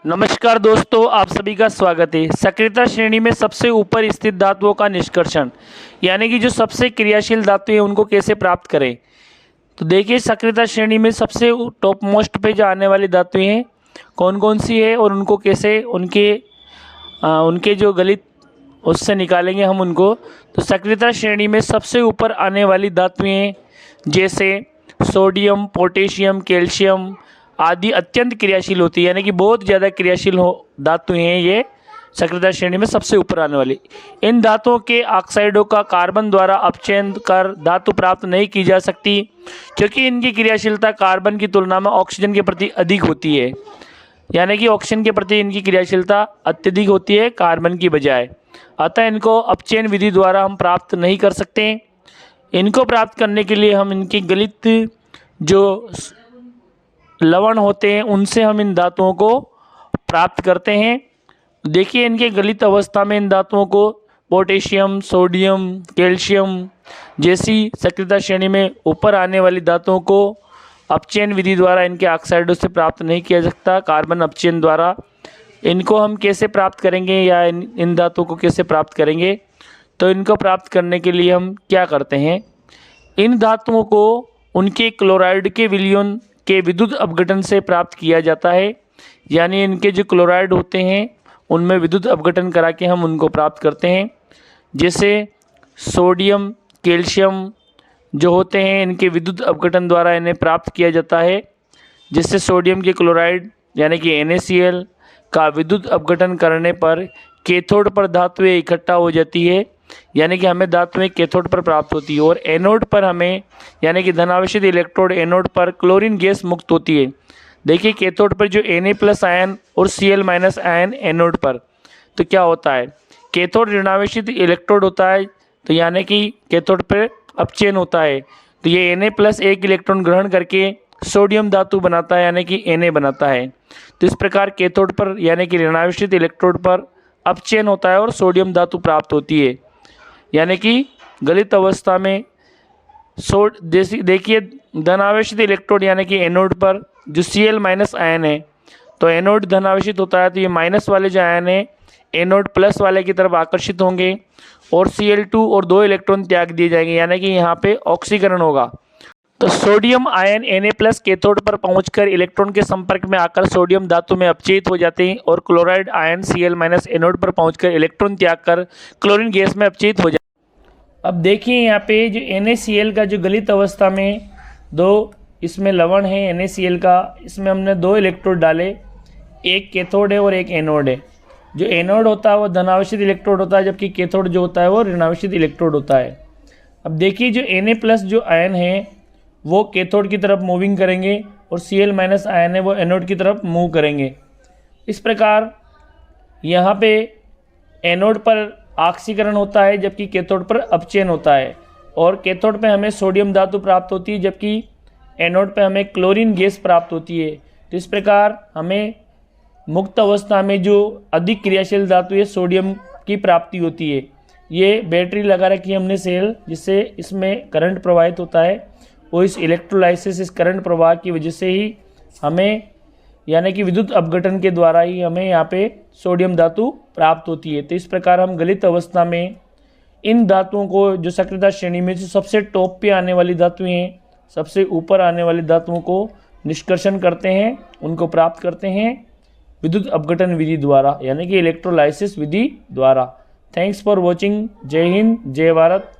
नमस्कार दोस्तों, आप सभी का स्वागत है। सक्रियता श्रेणी में सबसे ऊपर स्थित धातुओं का निष्कर्षण, यानी कि जो सबसे क्रियाशील धातु है उनको कैसे प्राप्त करें। तो देखिए, सक्रियता श्रेणी में सबसे टॉप मोस्ट पे जो आने वाली धातुएं हैं कौन कौन सी है और उनको कैसे उनके जो गलित उससे निकालेंगे हम उनको। तो सक्रियता श्रेणी में सबसे ऊपर आने वाली धातुएं जैसे सोडियम, पोटेशियम, कैल्शियम आदि अत्यंत क्रियाशील होती है, यानी कि बहुत ज़्यादा क्रियाशील धातु हैं ये सक्रियता श्रेणी में सबसे ऊपर आने वाली। इन धातुओं के ऑक्साइडों का कार्बन द्वारा अपचयन कर धातु प्राप्त नहीं की जा सकती, क्योंकि इनकी क्रियाशीलता कार्बन की तुलना में ऑक्सीजन के प्रति अधिक होती है, यानी कि ऑक्सीजन के प्रति इनकी क्रियाशीलता अत्यधिक होती है कार्बन की बजाय। अतः इनको अपचयन विधि द्वारा हम प्राप्त नहीं कर सकते। इनको प्राप्त करने के लिए हम इनकी गलित जो लवण होते हैं उनसे हम इन धातुओं को प्राप्त करते हैं। देखिए, इनके गलित अवस्था में इन धातुओं को पोटेशियम, सोडियम, कैल्शियम जैसी सक्रियता श्रेणी में ऊपर आने वाली धातुओं को अपचयन विधि द्वारा इनके ऑक्साइडों से प्राप्त नहीं किया जा सकता, कार्बन अपचयन द्वारा। इनको हम कैसे प्राप्त करेंगे या इन धातुओं को कैसे प्राप्त करेंगे, तो इनको प्राप्त करने के लिए हम क्या करते हैं, इन धातुओं को उनके क्लोराइड के विलयन के विद्युत अपघटन से प्राप्त किया जाता है, यानी इनके जो क्लोराइड होते हैं उनमें विद्युत अपघटन करा के हम उनको प्राप्त करते हैं। जैसे सोडियम, कैल्शियम जो होते हैं इनके विद्युत अपघटन द्वारा इन्हें प्राप्त किया जाता है, जिससे सोडियम के क्लोराइड यानी कि NaCl का विद्युत अपघटन करने पर कैथोड पर धातुएं इकट्ठा हो जाती है, यानी कि हमें धातुएं कैथोड पर प्राप्त होती है, और एनोड पर हमें यानी कि धनावेशित इलेक्ट्रोड एनोड पर क्लोरीन गैस मुक्त होती है। देखिए, कैथोड पर जो Na+ आयन और Cl- आयन एनोड पर, तो क्या होता है, कैथोड ऋणावेशित इलेक्ट्रोड होता है, तो यानी कि कैथोड पर अपचयन होता है, तो ये Na+ एक इलेक्ट्रॉन ग्रहण करके सोडियम धातु बनाता है, यानी कि Na बनाता है। तो इस प्रकार कैथोड पर यानी कि ऋणावेशित इलेक्ट्रोड पर अपचयन होता है और सोडियम धातु प्राप्त होती है, यानी कि गलित अवस्था में। देखिए, धनावेशित इलेक्ट्रोड यानी कि एनोड पर जो Cl- आयन है, तो एनोड धनावेशित होता है, तो ये माइनस वाले जो आयन है एनोड प्लस वाले की तरफ आकर्षित होंगे और Cl2 और 2 इलेक्ट्रॉन त्याग दिए जाएंगे, यानी कि यहाँ पे ऑक्सीकरण होगा। तो सोडियम आयन Na+ कैथोड पर पहुंचकर इलेक्ट्रॉन के संपर्क में आकर सोडियम धातु में अपचयित हो जाते हैं, और क्लोराइड आयन Cl- एनोड पर पहुंचकर इलेक्ट्रॉन त्याग कर क्लोरीन गैस में अपचयित हो जाते हैं। अब देखिए, यहाँ पे जो NaCl का जो गलित अवस्था में दो इसमें लवण है NaCl का, इसमें हमने 2 इलेक्ट्रोड डाले, एक कैथोड है और एक एनोड है। जो एनोड होता है वो धनावेशित इलेक्ट्रोड होता है, जबकि कैथोड जो होता है वो ऋणावेशित इलेक्ट्रोड होता है। अब देखिए, जो Na+ जो आयन है वो कैथोड की तरफ मूविंग करेंगे और Cl- आयन है वो एनोड की तरफ मूव करेंगे। इस प्रकार यहाँ पे एनोड पर ऑक्सीकरण होता है, जबकि कैथोड पर अपचयन होता है, और कैथोड पे हमें सोडियम धातु प्राप्त होती है, जबकि एनोड पे हमें क्लोरीन गैस प्राप्त होती है। तो इस प्रकार हमें मुक्त अवस्था में जो अधिक क्रियाशील धातु है सोडियम की प्राप्ति होती है। ये बैटरी लगा रखी है हमने सेल, जिससे इसमें करंट प्रवाहित होता है, वो इस इलेक्ट्रोलाइसिस, इस करंट प्रवाह की वजह से ही हमें यानी कि विद्युत अपघटन के द्वारा ही हमें यहाँ पे सोडियम धातु प्राप्त होती है। तो इस प्रकार हम गलित अवस्था में इन धातुओं को जो सक्रियता श्रेणी में जो सबसे टॉप पे आने वाली धातुएं हैं, सबसे ऊपर आने वाली धातुओं को निष्कर्षण करते हैं, उनको प्राप्त करते हैं विद्युत अपघटन विधि द्वारा, यानी कि इलेक्ट्रोलाइसिस विधि द्वारा। Thanks for watching. जय हिंद, जय भारत।